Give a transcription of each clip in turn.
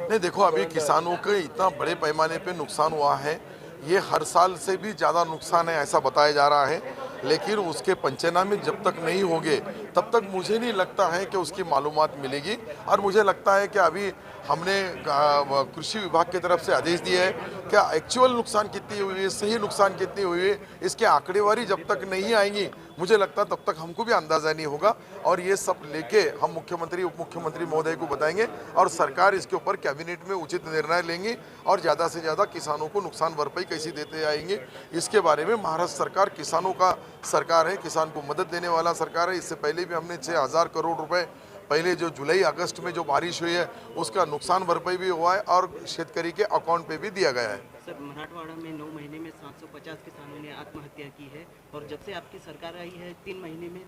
नहीं देखो, अभी किसानों के इतना बड़े पैमाने पे नुकसान हुआ है, ये हर साल से भी ज़्यादा नुकसान है ऐसा बताया जा रहा है। लेकिन उसके पंचनामे जब तक नहीं होंगे तब तक मुझे नहीं लगता है कि उसकी मालूमात मिलेगी। और मुझे लगता है कि अभी हमने कृषि विभाग की तरफ से आदेश दिए है, क्या एक्चुअल नुकसान कितनी हुई है, सही नुकसान कितनी हुई है, इसकी आंकड़ेवारी जब तक नहीं आएंगी मुझे लगता है तब तक हमको भी अंदाज़ा नहीं होगा। और ये सब लेके हम मुख्यमंत्री उप मुख्यमंत्री महोदय को बताएंगे और सरकार इसके ऊपर कैबिनेट में उचित निर्णय लेंगी और ज़्यादा से ज़्यादा किसानों को नुकसान भरपाई कैसे देते आएंगे इसके बारे में। महाराष्ट्र सरकार किसानों का सरकार है, किसान को मदद देने वाला सरकार है। इससे पहले भी हमने 6,000 करोड़ रुपए पहले जो जुलाई अगस्त में जो बारिश हुई है उसका नुकसान भरपाई भी हुआ है और शेतकरी के अकाउंट पे भी दिया गया है। सर, मराठवाड़ा में 9 महीने में 750 किसानों ने आत्महत्या की है और जब से आपकी सरकार आई है 3 महीने में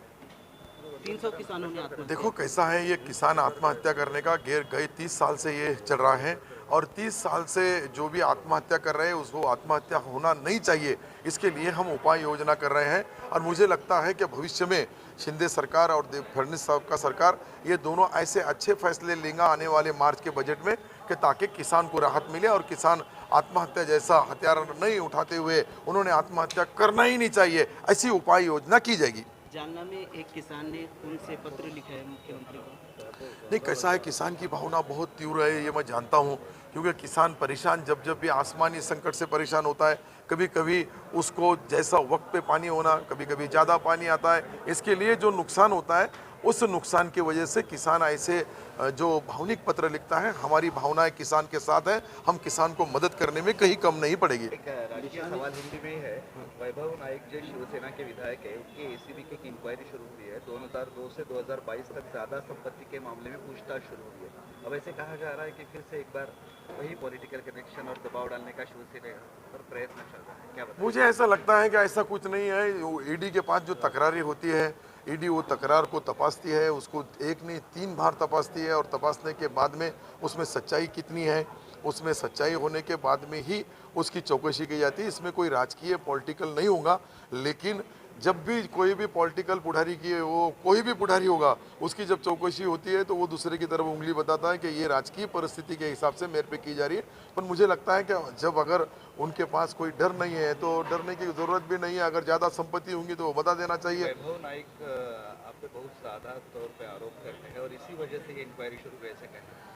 300 किसानों ने आत्महत्या। देखो कैसा है, ये किसान आत्महत्या करने का गए 30 साल से ये चल रहा है और 30 साल से जो भी आत्महत्या कर रहे हैं उसको आत्महत्या होना नहीं चाहिए, इसके लिए हम उपाय योजना कर रहे हैं। और मुझे लगता है कि भविष्य में शिंदे सरकार और फडणवीस साहब का सरकार ये दोनों ऐसे अच्छे फैसले लेंगे आने वाले मार्च के बजट में कि ताकि किसान को राहत मिले और किसान आत्महत्या जैसा हथियार नहीं उठाते हुए उन्होंने आत्महत्या करना ही नहीं चाहिए, ऐसी उपाय योजना की जाएगी। जालना में एक किसान ने उनसे पत्र लिखा है मुख्यमंत्री को। नहीं कैसा है, किसान की भावना बहुत तीव्र है ये मैं जानता हूँ, क्योंकि किसान परेशान जब भी आसमानी संकट से परेशान होता है, कभी कभी उसको जैसा वक्त पे पानी होना, कभी कभी ज़्यादा पानी आता है, इसके लिए जो नुकसान होता है उस नुकसान की वजह से किसान ऐसे जो भावनिक पत्र लिखता है। हमारी भावनाएं किसान के साथ है, हम किसान को मदद करने में कहीं कम नहीं पड़ेगी। एक राजकीय सवाल हिंदी में है। वैभव नायक जो शिवसेना के विधायक है उनकी एसीबी की इंक्वायरी शुरू हुई है। 2002 से 2022 तक ज्यादा संपत्ति के मामले में पूछताछ शुरू हुई है। अब ऐसे कहा जा रहा है कि फिर से एक बार वही पॉलिटिकल कनेक्शन और दबाव डालने का शिवसेना पर प्रयत्न चल रहा है, क्या बताएं? मुझे ऐसा लगता है कि ऐसा कुछ नहीं है। ईडी के पास जो तकरारें होती है, ईडी वो तकरार को तपासती है, उसको एक नहीं 3 बार तपासती है और तपासने के बाद में उसमें सच्चाई कितनी है, उसमें सच्चाई होने के बाद में ही उसकी चौकसी की जाती है। इसमें कोई राजकीय पॉलिटिकल नहीं होगा, लेकिन जब भी कोई भी पॉलिटिकल पुढ़ारी की वो कोई भी पुढ़ारी होगा उसकी जब चौकसी होती है तो वो दूसरे की तरफ उंगली बताता है कि ये राजकीय परिस्थिति के हिसाब से मेरे पे की जा रही है। पर मुझे लगता है कि जब अगर उनके पास कोई डर नहीं है तो डरने की ज़रूरत भी नहीं है। अगर ज़्यादा संपत्ति होंगी तो वो बता देना चाहिए। वैभव नायक आप पे बहुत ज्यादा तौर पे आरोप करते हैं और इसी वजह से ये इंक्वायरी शुरू हुई, ऐसे कहते हैं।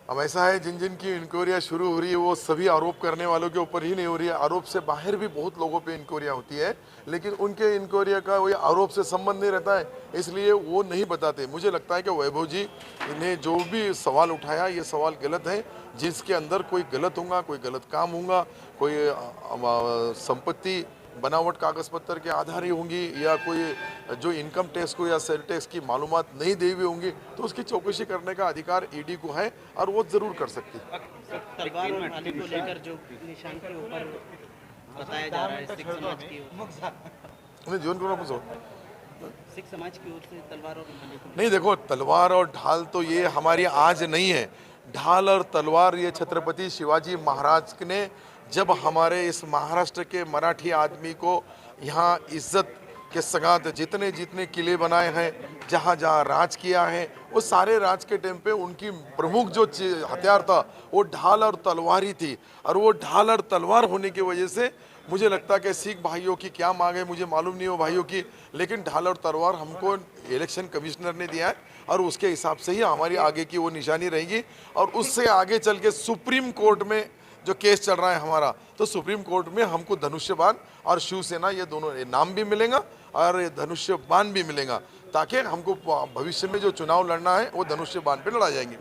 अब ऐसा है, जिन जिन की इंक्वायरियाँ शुरू हो रही है वो सभी आरोप करने वालों के ऊपर ही नहीं हो रही है, आरोप से बाहर भी बहुत लोगों पे इंक्वायरियाँ होती है, लेकिन उनके इंक्वायरिया का वही आरोप से संबंध नहीं रहता है, इसलिए वो नहीं बताते। मुझे लगता है कि वैभव जी ने जो भी सवाल उठाया ये सवाल गलत है। जिसके अंदर कोई गलत होगा, कोई गलत काम होगा, कोई संपत्ति बनावट कागज पत्र के आधार ही होंगी या कोई जो इनकम टैक्स को या सेल टैक्स की मालूमात नहीं दी हुई होंगी तो उसकी चौकसी करने का अधिकार ईडी को है और वो जरूर कर सकती है। तलवार और भाले को लेकर जो निशान के ऊपर बताया जा रहा है सिख समाज की ओर, जीवन को पूछो सिख समाज की ओर से तलवार और भाले को। नहीं देखो, तलवार और ढाल तो ये हमारी आज नहीं है। ढाल और तलवार ये छत्रपति शिवाजी महाराज ने जब हमारे इस महाराष्ट्र के मराठी आदमी को यहाँ इज्जत के सगात जितने जितने किले बनाए हैं, जहाँ जहाँ राज किया है, वो सारे राज के टाइम पे उनकी प्रमुख जो हथियार था वो ढाल और तलवार ही थी। और वो ढाल और तलवार होने की वजह से मुझे लगता है कि सिख भाइयों की क्या मांग है मुझे मालूम नहीं हो भाइयों की, लेकिन ढाल और तलवार हमको इलेक्शन कमिश्नर ने दिया है और उसके हिसाब से ही हमारी आगे की वो निशानी रहेगी। और उससे आगे चल के सुप्रीम कोर्ट में जो केस चल रहा है हमारा, तो सुप्रीम कोर्ट में हमको धनुष्यबाण और शिवसेना ये दोनों नाम भी मिलेगा और धनुष्यबाण भी मिलेगा, ताकि हमको भविष्य में जो चुनाव लड़ना है वो धनुष्यबाण पे लड़ा जाएंगे।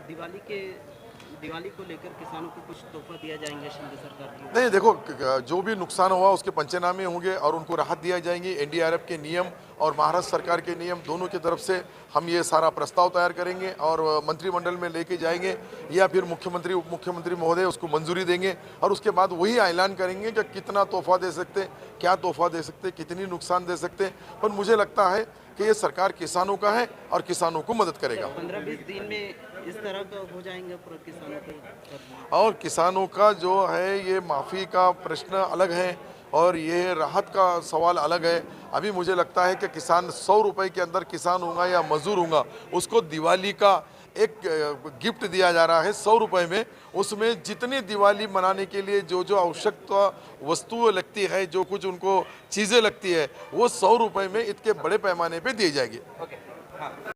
दिवाली को लेकर किसानों को कुछ तोहफा दिया जाएंगे शिंदे सरकार की? नहीं देखो, जो भी नुकसान हुआ उसके पंचनामे होंगे और उनको राहत दिया जाएंगी। एनडीआरएफ के नियम और महाराष्ट्र सरकार के नियम दोनों की तरफ से हम ये सारा प्रस्ताव तैयार करेंगे और मंत्रिमंडल में लेके जाएंगे या फिर मुख्यमंत्री उप मुख्यमंत्री महोदय उसको मंजूरी देंगे और उसके बाद वही ऐलान करेंगे कि कितना तोहफा दे सकते, क्या तोहफा दे सकते, कितनी नुकसान दे सकते। पर मुझे लगता है कि ये सरकार किसानों का है और किसानों को मदद करेगा। 15-20 दिन में इस तरह का हो जाएंगे पूरा किसानों के। और किसानों का जो है ये माफ़ी का प्रश्न अलग है और ये राहत का सवाल अलग है। अभी मुझे लगता है कि किसान 100 रुपए के अंदर किसान होगा या मजदूर होगा उसको दिवाली का एक गिफ्ट दिया जा रहा है 100 रुपये में। उसमें जितनी दिवाली मनाने के लिए जो जो आवश्यकता वस्तुएं लगती है, जो कुछ उनको चीज़ें लगती है, वो 100 रुपये में इतने बड़े पैमाने पे दी जाएगी। ओके हाँ